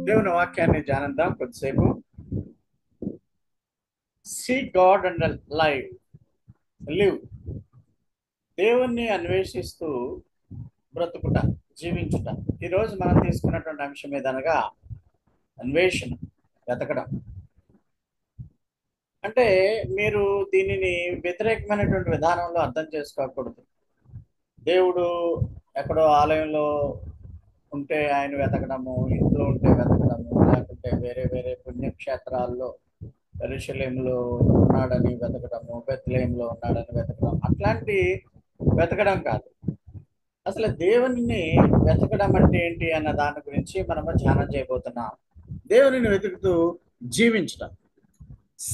దేవుని వాక్యాన్ని ధ్యానిద్దాం కొద్దిసేపు. Seek God and live. దేవుణ్ణి అన్వేషిస్తూ బ్రతుకుట, జీవించుట. ఈరోజు మనం తీసుకున్నటువంటి అంశం ఏదనగా అన్వేషణ, వెతకడం. అంటే మీరు దీనిని వ్యతిరేకమైనటువంటి విధానంలో అర్థం చేసుకోకూడదు. దేవుడు ఎక్కడో ఆలయంలో ఉంటే ఆయన వెతకడము, ఇంట్లో ఉంటే వెతకడము, లేకుంటే వేరే వేరే పుణ్యక్షేత్రాల్లో యెరూషలేములో ఉన్నాడని వెతకడము, బెత్లెహేములో ఉన్నాడని వెతకడం, అట్లాంటి వెతకడం కాదు. అసలు దేవునిని వెతకడం అంటే ఏంటి అన్న దాని గురించి మనము ధ్యానం చేయబోతున్నాం. దేవునిని వెతుకుతూ జీవించడం.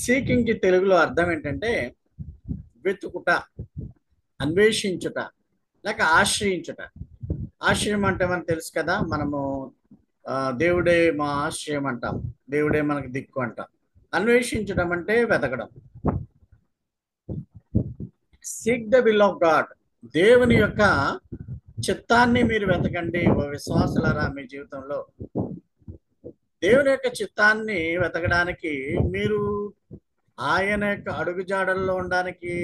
సీకింగ్ కి తెలుగులో అర్థం ఏంటంటే వెతుకుట, అన్వేషించుట, లేక ఆశ్రయించుట. ఆశ్రయం అంటే మనకు తెలుసు కదా, మనము దేవుడే మా ఆశ్రయం అంటాం, దేవుడే మనకు దిక్కు అంటాం. అన్వేషించడం అంటే వెతకడం. Seek the will of God, దేవుని యొక్క చిత్తాన్ని మీరు వెతకండి ఓ విశ్వాసులారా. మీ జీవితంలో దేవుని యొక్క చిత్తాన్ని వెతకడానికి, మీరు ఆయన యొక్క అడుగుజాడల్లో ఉండడానికి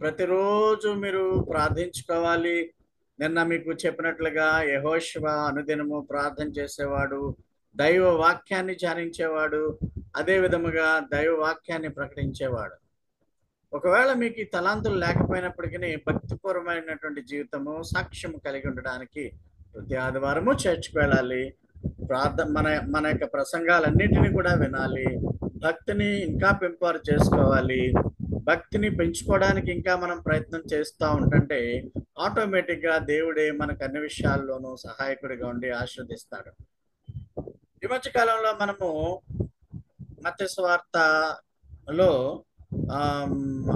ప్రతిరోజు మీరు ప్రార్థించుకోవాలి. నిన్న మీకు చెప్పినట్లుగా యెహోషువ అనుదినము ప్రార్థన చేసేవాడు, దైవ వాక్యాన్ని ధ్యానించేవాడు, అదే విధముగా దైవ వాక్యాన్ని ప్రకటించేవాడు. ఒకవేళ మీకు ఈ తలాంతులు లేకపోయినప్పటికీ భక్తిపూర్వమైనటువంటి జీవితము, సాక్ష్యము కలిగి ఉండడానికి ప్రతి ఆదివారము చర్చికి వెళ్ళాలి. మన యొక్క ప్రసంగాలన్నింటినీ కూడా వినాలి. భక్తిని ఇంకా పెంపారు చేసుకోవాలి. భక్తిని పెంచుకోవడానికి ఇంకా మనం ప్రయత్నం చేస్తూ ఉంటుంటే ఆటోమేటిక్గా దేవుడే మనకు అన్ని విషయాల్లోనూ సహాయకుడిగా ఉండి ఆశీర్వదిస్తాడు. ఈ మధ్య కాలంలో మనము మత్తయి సువార్తలో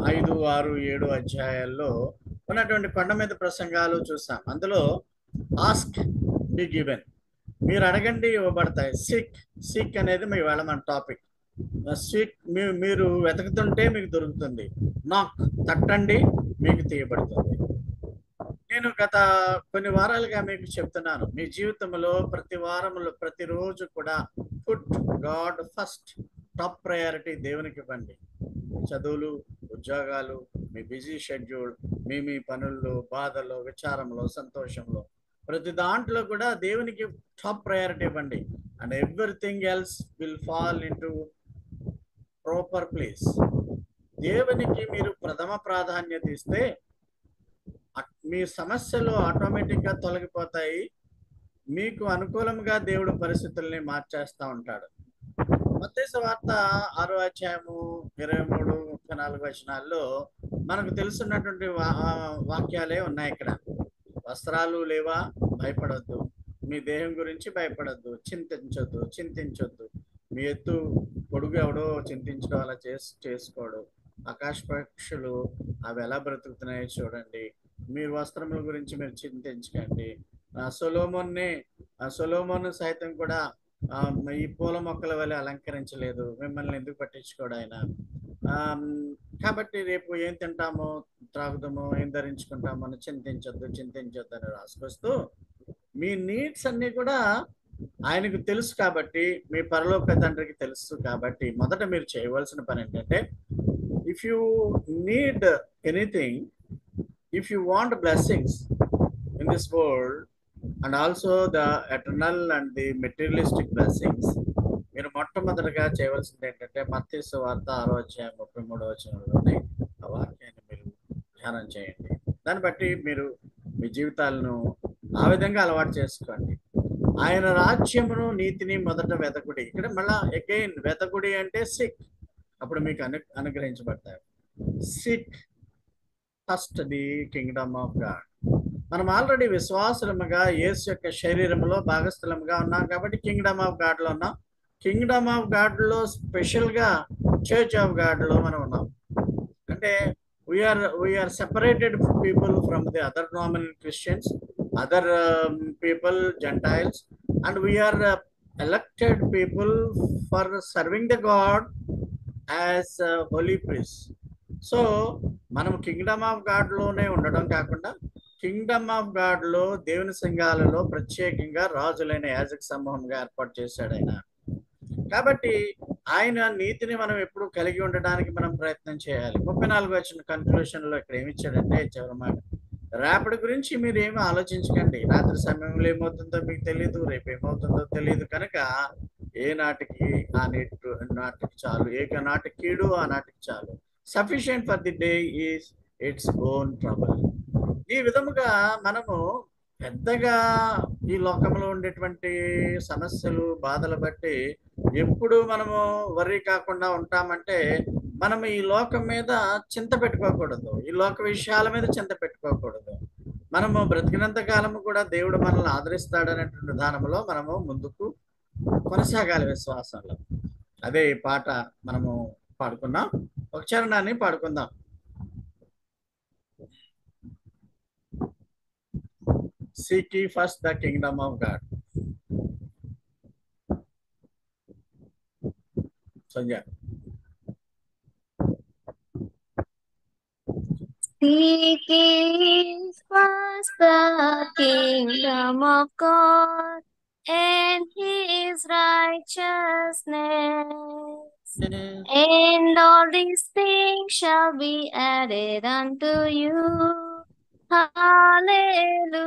5, 6, 7 అధ్యాయాల్లో ఉన్నటువంటి కొండ మీద ప్రసంగాలు చూసాం. అందులో ఆస్క్ బి గివెన్, మీరు అడగండి ఇవ్వబడతాయి. సిక్ అనేది మీ వేళ మన టాపిక్. సిక్, మీరు వెతుకుతుంటే మీకు దొరుకుతుంది. నాక్, తట్టండి మీకు తీయబడుతుంది. నేను గత కొన్ని వారాలుగా మీకు చెప్తున్నాను, మీ జీవితంలో ప్రతి వారంలో ప్రతిరోజు కూడా put God first, top priority దేవునికి ఇవ్వండి. చదువులు, ఉద్యోగాలు, మీ బిజీ షెడ్యూల్, మీ పనుల్లో, బాధలో, విచారంలో, సంతోషంలో, ప్రతి దాంట్లో కూడా దేవునికి టాప్ ప్రయారిటీ ఇవ్వండి. And everything else will fall in to proper place. దేవునికి మీరు ప్రథమ ప్రాధాన్యత ఇస్తే మీ సమస్యలు ఆటోమేటిక్గా తొలగిపోతాయి. మీకు అనుకూలంగా దేవుడు పరిస్థితుల్ని మార్చేస్తూ ఉంటాడు. మత్తయి సువార్త 6వ అధ్యాయము 23, 34 వచనాల్లో మనకు తెలుసున్నటువంటి వాక్యాలే ఉన్నాయి ఇక్కడ. వస్త్రాలు లేవా, భయపడొద్దు. మీ దేహం గురించి భయపడొద్దు. చింతించొద్దు. మీ ఎత్తు పొడుగు ఎవడో చింతించడం అలా చేసుకోడు. ఆకాశ పక్షులు అవి ఎలా బ్రతుకుతున్నాయో చూడండి. మీరు వస్త్రముల గురించి మీరు చింతించకండి. సొలొమోను సైతం కూడా ఈ పూల మొక్కల వల్ల అలంకరించలేదు. మిమ్మల్ని ఎందుకు పట్టించుకోడు ఆయన? కాబట్టి రేపు ఏం తింటామో, త్రాగుదామో, ఏం ధరించుకుంటామో అని చింతించొద్దు అని రాసుకొస్తూ, మీ నీడ్స్ అన్నీ కూడా ఆయనకు తెలుసు కాబట్టి, మీ పరలోక తండ్రికి తెలుసు కాబట్టి, మొదట మీరు చేయవలసిన పని ఏంటంటే, if you need anything, if you want blessings in this world and also the eternal and the materialistic blessings, మీరు మొట్టమొదటిగా చేయవలసింది ఏంటంటే మత్తయి సువార్త 6వ అధ్యాయం 33వ వచనంలోనే ఆ వాక్యాన్ని మీరు ధ్యానం చేయండి. దాన్ని బట్టి మీరు మీ జీవితాలను ఆ విధంగా అలవాటు చేసుకోండి. ఆయన రాజ్యమును, నీతిని మొదట వెతకుడి. ఇక్కడ మళ్ళా అగైన్ వెతకుడి అంటే సిక్, అప్పుడు మీకు అనుగ్రహించబడతారు. Seek first the kingdom of God. మనం ఆల్రెడీ విశ్వాసులముగా యేసు యొక్క శరీరంలో భాగస్థులముగా ఉన్నాం కాబట్టి కింగ్డమ్ ఆఫ్ గాడ్లో ఉన్నాం. కింగ్డమ్ ఆఫ్ గాడ్లో స్పెషల్గా చర్చ్ ఆఫ్ గాడ్లో మనం ఉన్నాం. అంటే we are separated people from the other nominal Christians, other people, gentiles, and we are elected people for serving the god as holy priest. So మనం కింగ్డమ్ ఆఫ్ గాడ్లోనే ఉండడం కాకుండా Kingdom of God లో దేవుని సంఘాలలో ప్రత్యేకంగా రాజులైన యాజక సమూహంగా ఏర్పాటు చేశాడు ఆయన. కాబట్టి ఆయన నీతిని మనం ఎప్పుడు కలిగి ఉండడానికి మనం ప్రయత్నం చేయాలి. 34 వచ్చిన కన్క్లూషన్ లో ఇక్కడ ఏమి ఇచ్చాడంటే చివరి మాట, రేపటి గురించి మీరు ఏమి ఆలోచించకండి. రాత్రి సమయంలో ఏమవుతుందో మీకు తెలియదు, రేపు ఏమవుతుందో తెలియదు. కనుక ఏ నాటికి ఆ నాటికి చాలు, ఏ నాటికి కీడు ఆ నాటికి చాలు. Sufficient for the day is its own trouble. ఈ విధముగా మనము పెద్దగా ఈ లోకంలో ఉండేటువంటి సమస్యలు బాధలు బట్టి ఎప్పుడు మనము వర్రీ కాకుండా ఉంటామంటే మనం ఈ లోకం మీద చింత పెట్టుకోకూడదు, ఈ లోక విషయాల మీద చింత పెట్టుకోకూడదు. మనము బ్రతికినంత కాలము కూడా దేవుడు మనల్ని ఆదరిస్తాడనేటువంటి విధానంలో మనము ముందుకు కొనసాగాలి విశ్వాసంలో. అదే ఈ పాట మనము పాడుకున్నాం. ఒక చరణాన్ని పాడుకుందాం. Seek ye first the kingdom of God. Sanjay. Seek ye first the kingdom of God and his righteousness, and all these things shall be added unto you. Hallelujah,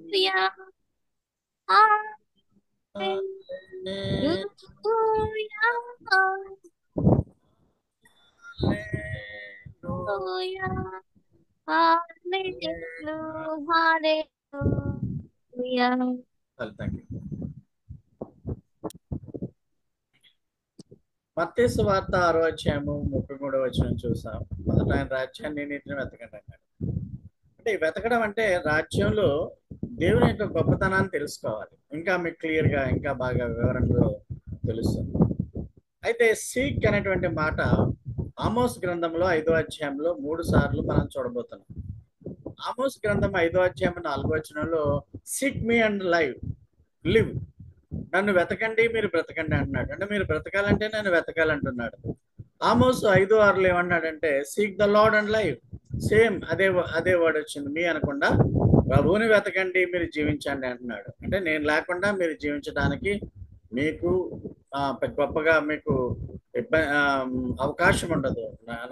hallelujah, hallelujah, మత్తయి సువార్త 6వ అధ్యాయము 33వ వచనం చూసాం. మొదట ఆయన రాజ్యాన్ని నీతిని వెతకండి అన్నాడు. అంటే వెతకడం అంటే రాజ్యంలో దేవుని యొక్క గొప్పతనాన్ని తెలుసుకోవాలి. ఇంకా మీకు క్లియర్ గా ఇంకా బాగా వివరంలో తెలుస్తుంది. అయితే సీక్ అనేటువంటి మాట ఆమోస్ గ్రంథంలో 5వ అధ్యాయంలో 3 సార్లు మనం చూడబోతున్నాం. ఆమోస్ గ్రంథం 5వ అధ్యాయం 4వ వచనంలో సీక్ మీ అండ్ లివ్, నన్ను వెతకండి మీరు బ్రతకండి అంటున్నాడు. అంటే మీరు బ్రతకాలంటే నన్ను వెతకాలంటున్నాడు. ఆమోస్ 5:6 ఏమన్నాడంటే seek the lord and live. Same అదే వర్డ్ వచ్చింది. మీ అనకుండా ప్రభువుని వెతకండి మీరు జీవించండి అంటున్నాడు. అంటే నేను లేకుండా మీరు జీవించడానికి మీకు గొప్పగా మీకు అవకాశం ఉండదు,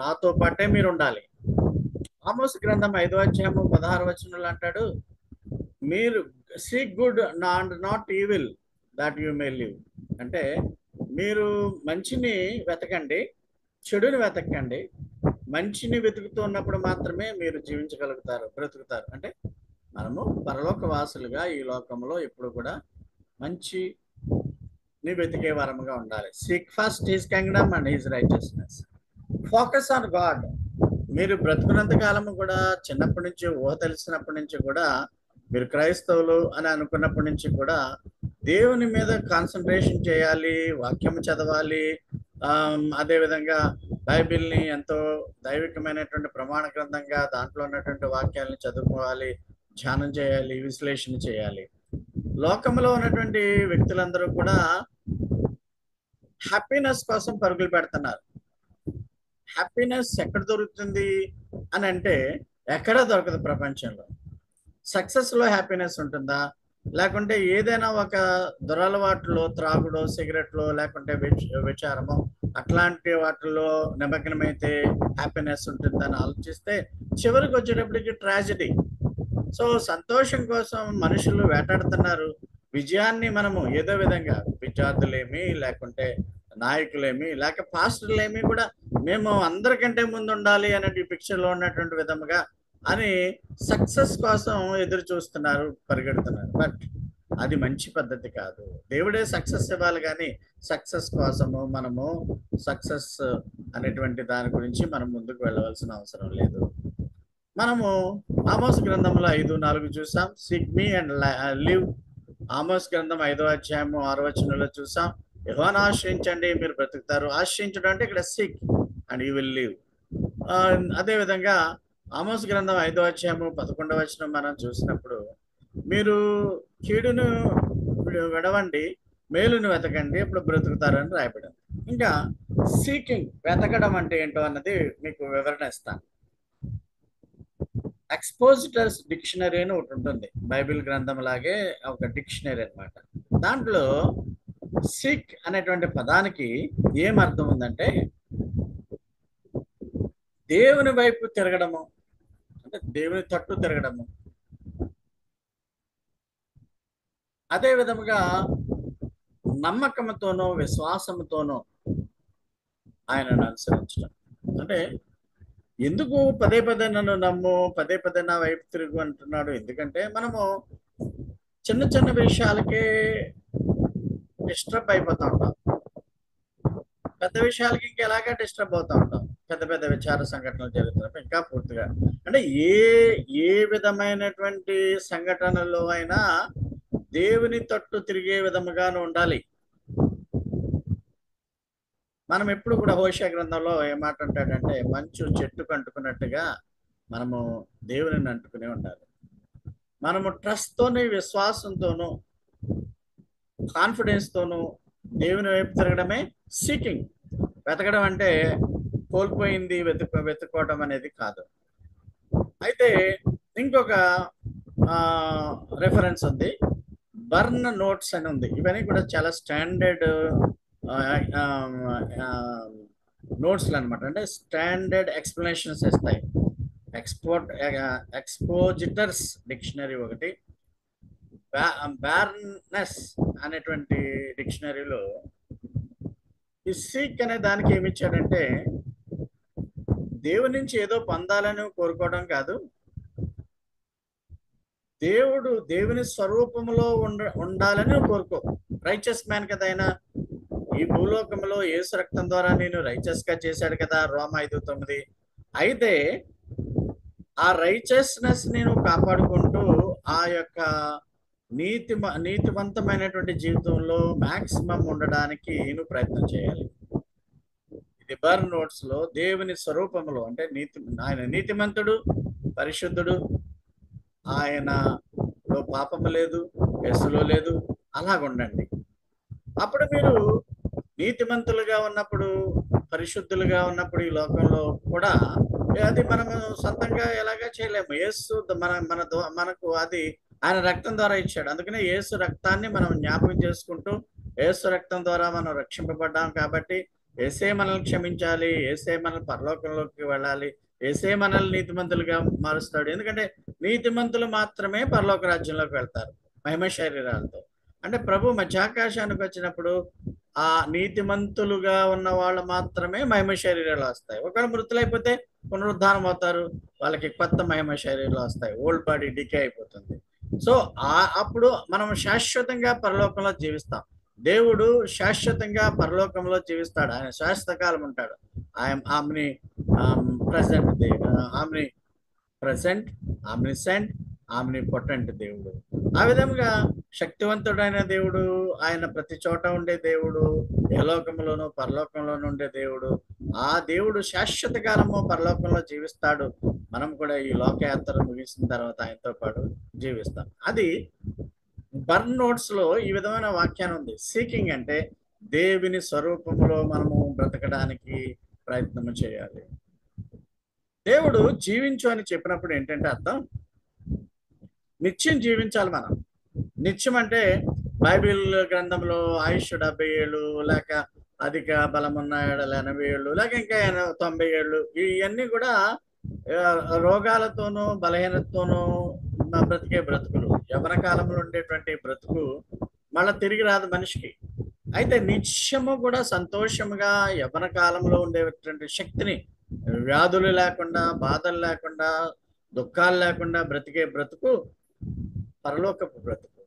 నాతో పాటే మీరు ఉండాలి. ఆమోస్ గ్రంథం 5వ అధ్యాయము 16వ వచనంలో అంటాడు, మీరు seek good and not evil that you may live. అంటే మీరు మంచిని వెతకండి, చెడుని వెతకండి. మంచిని వెతుకుతూ ఉన్నప్పుడు మాత్రమే మీరు జీవించగలుగుతారు, బ్రతుకుతారు. అంటే మనము పరలోక వాసులుగా ఈ లోకంలో ఎప్పుడు కూడా మంచిని వెతికే వరముగా ఉండాలి. Seek first his Kingdom and his righteousness. Focus on God. మీరు బ్రతుకున్నంత కాలము కూడా, చిన్నప్పటి నుంచి ఊహ తెలిసినప్పటి నుంచి కూడా, మీరు క్రైస్తవులు అని అనుకున్నప్పటి నుంచి కూడా దేవుని మీద కాన్సన్ట్రేషన్ చేయాలి, వాక్యం చదవాలి. అదేవిధంగా బైబిల్ని ఎంతో దైవికమైనటువంటి ప్రమాణ గ్రంథంగా దాంట్లో ఉన్నటువంటి వాక్యాలను చదువుకోవాలి, ధ్యానం చేయాలి, విశ్లేషణ చేయాలి. లోకంలో ఉన్నటువంటి వ్యక్తులందరూ కూడా హ్యాపీనెస్ కోసం పరుగులు పెడుతున్నారు. హ్యాపీనెస్ ఎక్కడ దొరుకుతుంది అని అంటే ఎక్కడా దొరకదు ప్రపంచంలో. సక్సెస్ లో హ్యాపీనెస్ ఉంటుందా, లేకుంటే ఏదైనా ఒక దురలవాట్లో, త్రాగుడో, సిగరెట్లో, లేకుంటే విచారమో అట్లాంటి వాటిల్లో నిమగ్నమైతే హ్యాపీనెస్ ఉంటుందని ఆలోచిస్తే చివరికి వచ్చేటప్పటికి ట్రాజడీ. సో సంతోషం కోసం మనుషులు వేటాడుతున్నారు. విజయాన్ని మనము ఏదో విధంగా, విద్యార్థులేమి, లేకుంటే నాయకులేమి, లేక పాస్టర్లేమి కూడా మేము అందరికంటే ముందు ఉండాలి అనే పిక్చర్లో ఉన్నటువంటి విధముగా అని సక్సెస్ కోసం ఎదురు చూస్తున్నారు, పరిగెడుతున్నారు. బట్ అది మంచి పద్ధతి కాదు. దేవుడే సక్సెస్ ఇవ్వాలి, కానీ సక్సెస్ కోసము మనము సక్సెస్ అనేటువంటి దాని గురించి మనం ముందుకు వెళ్ళవలసిన అవసరం లేదు. మనము ఆమోస్ గ్రంథంలో 5:4 చూసాం, seek me and live. Amos గ్రంథం 5వ అధ్యాయము 6వ వచనంలో చూసాం, యెహోవాను ఆశ్రయించండి మీరు బ్రతుకుతారు. ఆశ్రయించడం అంటే ఇక్కడ seek and you will live. అదేవిధంగా ఆమోస్ గ్రంథం 5వ అధ్యాయము 11వ వచనం మనం చూసినప్పుడు, మీరు కీడును విడవండి, మేలును వెతకండి, ఇప్పుడు బ్రతుకుతారని రాయబడింది. ఇంకా సీకింగ్ వెతకడం అంటే ఏంటో అన్నది మీకు వివరణ ఇస్తాను. ఎక్స్పోజిటర్స్ డిక్షనరీ అని ఒకటి ఉంటుంది, బైబిల్ గ్రంథం లాగే ఒక డిక్షనరీ అన్నమాట. దాంట్లో సీక్ అనేటువంటి పదానికి ఏం అర్థం ఉందంటే దేవుని వైపు తిరగడము, అంటే దేవుని తట్టు తిరగడము, అదే విధముగా నమ్మకంతోనో విశ్వాసంతోనో ఆయనను అనుసరించడం. అంటే ఎందుకు పదే పదే నన్ను నమ్ము, పదే పదే నా వైపు తిరుగు అంటున్నాడు? ఎందుకంటే మనము చిన్న చిన్న విషయాలకే డిస్టర్బ్ అయిపోతూ ఉంటాం, పెద్ద విషయాలకి ఇంకా ఎలాగా డిస్టర్బ్ అవుతూ ఉంటాం. పెద్ద పెద్ద విచార సంఘటనలు జరుగుతున్నప్పుడు ఇంకా పూర్తిగా, అంటే ఏ విధమైనటువంటి సంఘటనలో అయినా దేవుని తట్టు తిరిగే విధముగాను ఉండాలి. మనం ఎప్పుడు కూడా హోషేయ గ్రంథంలో ఏం మాట అంటాడంటే, మంచు చెట్టుకు అంటుకున్నట్టుగా మనము దేవుని అంటుకునే ఉండాలి. మనము ట్రస్ట్తోని, విశ్వాసంతోనూ, కాన్ఫిడెన్స్తోనూ దేవుని వైపు తిరగడమే సీకింగ్. వెతకడం అంటే కోల్పోయింది వెతుక్కోవడం అనేది కాదు. అయితే ఇంకొక రెఫరెన్స్ ఉంది, బర్న్ నోట్స్ అని ఉంది. ఇవన్నీ కూడా చాలా స్టాండర్డ్ నోట్స్లు అనమాట. అంటే స్టాండర్డ్ ఎక్స్ప్లెనేషన్స్ ఇస్తాయి. ఎక్స్పోజిటర్స్ డిక్షనరీ ఒకటి, బార్నెస్ అనేటువంటి డిక్షనరీలో ఈ సీక్ అనే దానికి ఏమి ఇచ్చాడంటే, దేవుడి నుంచి ఏదో పొందాలని కోరుకోవడం కాదు, దేవుని స్వరూపంలో ఉండాలని కోరుకో. రైచస్ మ్యాన్ కదా ఆయన. ఈ భూలోకంలో యేసు రక్తం ద్వారా నేను రైచస్ గా చేశాడు కదా, రోమా 5:9. అయితే ఆ రైచస్నెస్ నేను కాపాడుకుంటూ ఆ యొక్క నీతివంతమైనటువంటి జీవితంలో మాక్సిమం ఉండడానికి నువ్వు ప్రయత్నం చేయాలి. ఇది బర్న్ నోట్స్ లో దేవుని స్వరూపంలో, అంటే ఆయన నీతిమంతుడు, పరిశుద్ధుడు, ఆయనలో పాపము లేదు, యేసులో లేదు, అలాగుండండి. అప్పుడు మీరు నీతిమంతులుగా ఉన్నప్పుడు, పరిశుద్ధులుగా ఉన్నప్పుడు ఈ లోకంలో కూడా అది మనము సొంతంగా ఎలాగా చేయలేము. యేసు మనకు అది ఆయన రక్తం ద్వారా ఇచ్చాడు. అందుకనే యేసు రక్తాన్ని మనం జ్ఞాపకం చేసుకుంటూ, యేసు రక్తం ద్వారా మనం రక్షింపబడ్డాం కాబట్టి యేసే మనల్ని క్షమించాలి, యేసే మనల్ని పరలోకంలోకి వెళ్ళాలి, యేసే మనల్ని నీతిమంతులుగా మారుస్తాడు. ఎందుకంటే నీతిమంతులు మాత్రమే పరలోక రాజ్యంలోకి వెళ్తారు మహిమ శరీరాలతో. అంటే ప్రభు మధ్యాకాశానికి వచ్చినప్పుడు ఆ నీతిమంతులుగా ఉన్న వాళ్ళు మాత్రమే మహిమ శరీరాలు వస్తాయి. ఒకవేళ మృతులైపోతే పునరుద్ధానం అవుతారు, వాళ్ళకి కొత్త మహిమ శరీరాలు వస్తాయి, ఓల్డ్ బాడీ డికే అయిపోతుంది. సో అప్పుడు మనం శాశ్వతంగా పరలోకంలో జీవిస్తాం. దేవుడు శాశ్వతంగా పరలోకంలో జీవిస్తాడు, ఆయన శాశ్వత కాలం ఉంటాడు. ఆమ్ని ప్రెసెంట్, ఆమ్నిసెంట్, ఆమ్నిపొటెంట్ దేవుడు. ఆ విధంగా శక్తివంతుడైన దేవుడు, ఆయన ప్రతి చోట ఉండే దేవుడు, ఏ లోకంలోనూ పరలోకంలోనూ ఉండే దేవుడు. ఆ దేవుడు శాశ్వత కాలము పరలోకంలో జీవిస్తాడు. మనం కూడా ఈ లోకయాత్ర ముగిసిన తర్వాత ఆయనతో పాటు జీవిస్తాం. అది బర్న్ నోట్స్ లో ఈ విధమైన వాక్యాన్ని ఉంది. సీకింగ్ అంటే దేవుని స్వరూపంలో మనము బ్రతకడానికి ప్రయత్నం చేయాలి. దేవుడు జీవించు అని చెప్పినప్పుడు ఏంటంటే అర్థం, నిత్యం జీవించాలి మనం. నిత్యం అంటే బైబిల్ గ్రంథంలో ఆయుష్ 70 ఏళ్ళు, లేక అధిక బలమున్న 80 ఏళ్ళు, లేక ఇంకా 90 ఏళ్ళు, ఇవన్నీ కూడా రోగాలతోనూ బలహీనతతోనూ బ్రతికే బ్రతుకులు. యవ్వన కాలంలో ఉండేటువంటి బ్రతుకు మళ్ళీ తిరిగి రాదు మనిషికి. అయితే నిత్యము కూడా సంతోషముగా యవ్వన కాలంలో ఉండేటువంటి శక్తిని, వ్యాధులు లేకుండా, బాధలు లేకుండా, దుఃఖాలు లేకుండా బ్రతికే బ్రతుకు పరలోకపు బ్రతుకు.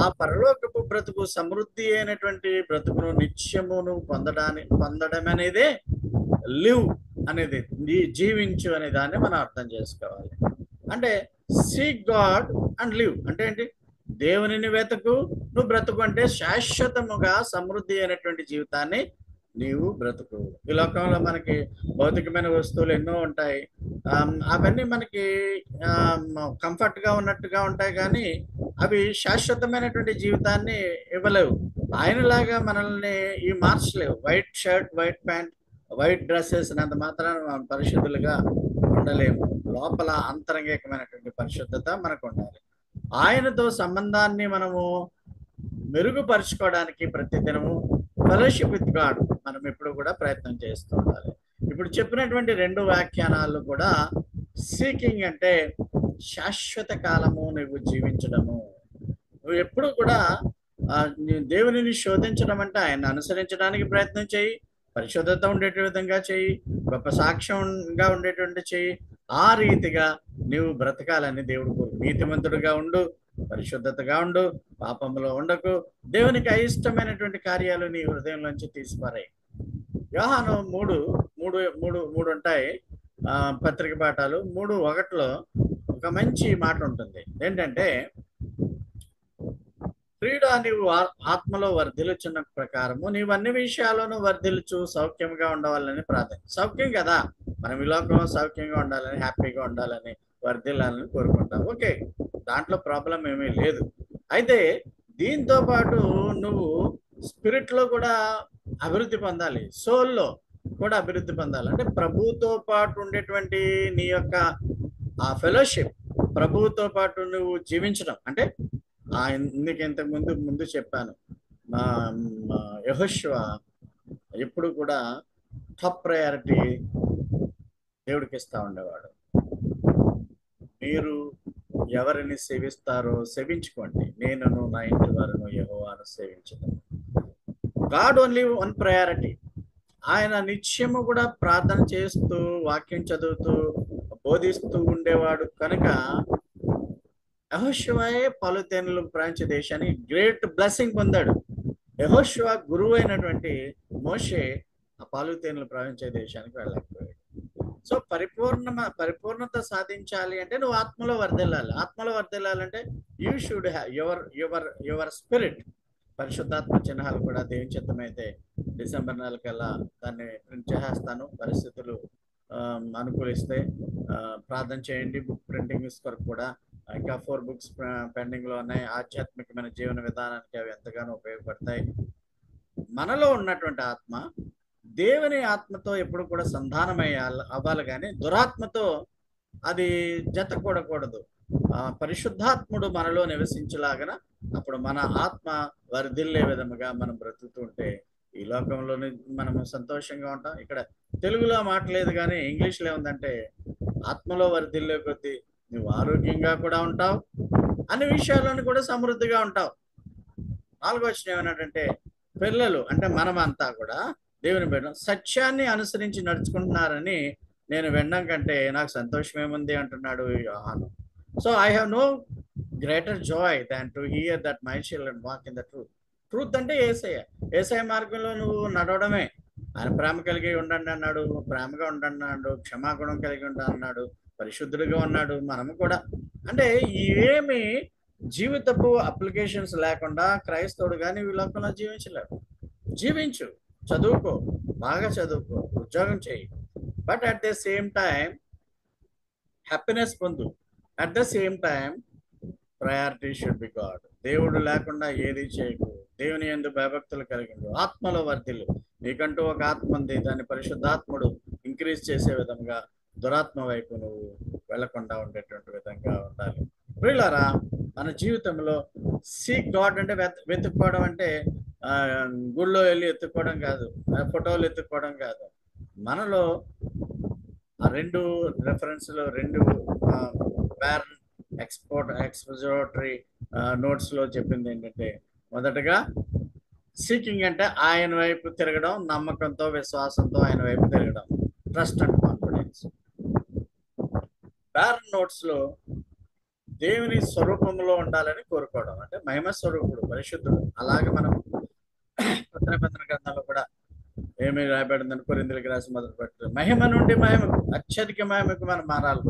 ఆ పరలోకపు బ్రతుకు, సమృద్ధి అయినటువంటి బ్రతుకును నిత్యమును పొందడం అనేదే లివ్ అనేది, జీవించు అనే దాన్ని మనం అర్థం చేసుకోవాలి. అంటే సీక్ గాడ్ అండ్ లివ్ అంటే ఏంటి? దేవునిని వెతుకు, నువ్వు బ్రతుకు అంటే శాశ్వతముగా సమృద్ధి అయినటువంటి జీవితాన్ని నీవు బ్రతుకు. ఈ లోకంలో మనకి భౌతికమైన వస్తువులు ఎన్నో ఉంటాయి, అవన్నీ మనకి కంఫర్ట్ గా ఉన్నట్టుగా ఉంటాయి, కానీ అవి శాశ్వతమైనటువంటి జీవితాన్ని ఇవ్వలేవు. ఆయనలాగా మనల్ని ఈ మార్చలేవు. White shirt, white pant, white dress వేసినంత మాత్రాన మనం పరిశుద్ధులుగా ఉండలేము. లోపల అంతరంగికమైనటువంటి పరిశుద్ధత మనకు ఉండాలి. ఆయనతో సంబంధాన్ని మనము మెరుగుపరుచుకోవడానికి ప్రతిదినము ఫెలోషిప్ విత్ గాడ్ మనం ఎప్పుడు కూడా ప్రయత్నం చేస్తూ ఉండాలి. ఇప్పుడు చెప్పినటువంటి 2 వ్యాఖ్యానాలు కూడా సీకింగ్ అంటే శాశ్వత కాలము నువ్వు జీవించడము. నువ్వు ఎప్పుడు కూడా దేవునిని శోధించడం అంటే ఆయన అనుసరించడానికి ప్రయత్నం చేయి, పరిశుద్ధత ఉండేట విధంగా చేయి, గొప్ప సాక్ష్యంగా ఉండేటువంటి చేయి. ఆ రీతిగా నీవు బ్రతకాలని దేవుడు కోరు. నీతిమంతుడుగా ఉండు, పరిశుద్ధతగా ఉండు, పాపంలో ఉండకు, దేవునికి అయిష్టమైనటువంటి కార్యాలు నీ హృదయంలోంచి తీసిపారాయి. యోహాను 3 ఉంటాయి పత్రిక పాఠాలు. 3:1 ఒక మంచి మాట ఉంటుంది. ఏంటంటే, ప్రియుడా, నీవు ఆత్మలో వర్ధిల్లుచున్న ప్రకారము నీవు అన్ని విషయాల్లోనూ వర్ధిల్లుచు సౌఖ్యంగా ఉండవాలని ప్రార్థన. సౌఖ్యం కదా, మనం ఈ లోకంలో సౌఖ్యంగా ఉండాలని, హ్యాపీగా ఉండాలని, వర్ధిల్లాలని కోరుకుంటాం. ఓకే, దాంట్లో ప్రాబ్లం ఏమీ లేదు. అయితే దీంతో పాటు నువ్వు స్పిరిట్ లో కూడా అభివృద్ధి పొందాలి, సోల్లో కూడా అభివృద్ధి పొందాలి. అంటే ప్రభువుతో పాటు ఉండేటువంటి నీ యొక్క ఆ ఫెలోషిప్, ప్రభువుతో పాటు నువ్వు జీవించడం. అంటే నీకు ఇంతకు ముందు చెప్పాను, యెహోషువ ఎప్పుడు కూడా టాప్ ప్రయారిటీ దేవుడికి ఇస్తా ఉండేవాడు. మీరు ఎవరిని సేవిస్తారో సేవించుకోండి, నేను నా ఇంటి వారిని యెహోవాను సేవించుతాను. God only one priority. ఆయన నిత్యము కూడా ప్రార్థన చేస్తూ, వాక్యం చదువుతూ, బోధిస్తూ ఉండేవాడు కనుక యెహోషువయే పాలుతేనెలు ప్రపంచ దేశానికి గ్రేట్ బ్లెస్సింగ్ పొందాడు. యెహోషువ గురువు అయినటువంటి మోషే ఆ పాలుతేనెలు ప్రపంచ దేశానికి వెళ్ళకపోయాడు. సో పరిపూర్ణత సాధించాలి అంటే నువ్వు ఆత్మలో వర్ధిల్లాలి. ఆత్మలో వర్ధిల్లాలంటే you should have your spirit. పరిశుద్ధాత్మ చిహ్నాలు కూడా దేవుని చిత్తమైతే డిసెంబర్ నెలకల్లా దాన్ని ప్రింట్ చేసేస్తాను. పరిస్థితులు అనుకూలిస్తే ప్రార్థన చేయండి. బుక్ ప్రింటింగ్ కొరకు కూడా ఇంకా 4 books పెండింగ్ లో ఉన్నాయి. ఆధ్యాత్మికమైన జీవన విధానానికి అవి ఎంతగానో ఉపయోగపడతాయి. మనలో ఉన్నటువంటి ఆత్మ దేవుని ఆత్మతో ఎప్పుడు కూడా అవ్వాలి, కానీ దురాత్మతో అది జత కూడకూడదు. పరిశుద్ధాత్ముడు మనలో నివసించలాగన అప్పుడు మన ఆత్మ వర్ధిల్లే విధముగా మనం బ్రతుకుతూ ఉంటే ఈ లోకంలోని మనము సంతోషంగా ఉంటాం. ఇక్కడ తెలుగులో మాటలేదు, కానీ ఇంగ్లీష్లో ఏముందంటే, ఆత్మలో వర్ధిల్లే కొద్దీ నువ్వు ఆరోగ్యంగా కూడా ఉంటావు, అన్ని విషయాల్లోనూ కూడా సమృద్ధిగా ఉంటావు. 4వ వచనం ఏమన్నాడంటే, పిల్లలు అంటే మనమంతా కూడా దేవుని బిడ్డ సత్యాన్ని అనుసరించి నడుచుకుంటున్నారని నేను వినడం కంటే నాకు సంతోషం ఏముంది అంటున్నాడు Yohanu. So I have no greater joy than to hear that my children walk in the truth. Truth అంటే ఏసయ్య మార్గంలో నువ్వు నడవడమే. ఆయన ప్రేమ కలిగి ఉండండి అన్నాడు, ప్రేమగా ఉండండి అన్నాడు, క్షమాగుణం కలిగి ఉండండి అన్నాడు, పరిశుద్ధుడిగా ఉన్నాడు. మనము కూడా అంటే ఏమి జీవితపు అప్లికేషన్స్ లేకుండా క్రైస్తవుడు కానీ ఈ లోకంలో జీవించలేడు. జీవించు, చదువుకో, బాగా చదువుకో, ఉద్యోగం చేయి, but at the same time happiness పొందు. At the same time priority should be God. దేవుడు లేకుండా ఏది చేయకు. దేవుని యందు భయభక్తులు కలిగిండు, ఆత్మలో వర్ధిల్లు. నీకంటూ ఒక ఆత్మ ఉంది, దాన్ని పరిశుద్ధాత్ముడు ఇంక్రీజ్ చేసే విధంగా దురాత్మ వైపు నువ్వు వెళ్లకుండా ఉండేటువంటి విధంగా ఉండాలి. ప్రియులారా, మన జీవితంలో సీక్ గాడ్ అంటే వెతుక్కోవడం అంటే గుళ్ళో వెళ్ళి ఎత్తుక్కోవడం కాదు, ఫోటోలు ఎత్తుక్కోవడం కాదు. మనలో ఆ 2 రెఫరెన్స్లో 2 ప్యారన్ ఎక్స్పోజిటరీ నోట్స్ లో చెప్పింది ఏంటంటే, మొదటగా సీకింగ్ అంటే ఆయన వైపు తిరగడం, నమ్మకంతో విశ్వాసంతో ఆయన వైపు తిరగడం, ట్రస్ట్ అండ్ కాన్ఫిడెన్స్. ప్యారన్ నోట్స్ లో దేవుని స్వరూపంలో ఉండాలని కోరుకోవడం, అంటే మహిమ స్వరూపుడు, పరిశుద్ధుడు. అలాగే మనం కొత్త నిబంధన గ్రంథంలో కూడా ఏమి రాయబడిందని కొరింథీయులకు రాసి మొదలు పెట్టారు. మహిమ నుండి మహిమకు, అత్యధిక మహిమకు మనం మారాలి.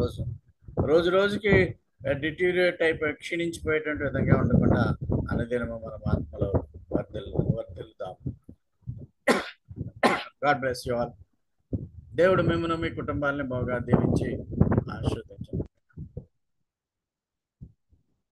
రోజు రోజుకి డిటీరియేట్ అయిపోయి క్షీణించిపోయేటువంటి విధంగా ఉండకుండా అనుదినము మనం ఆత్మలో వర్ధిల్లుదాం. God bless you all. దేవుడు మిమ్మల్ని మీ కుటుంబాలని బాగా దీవించి ఆశీర్వదించును.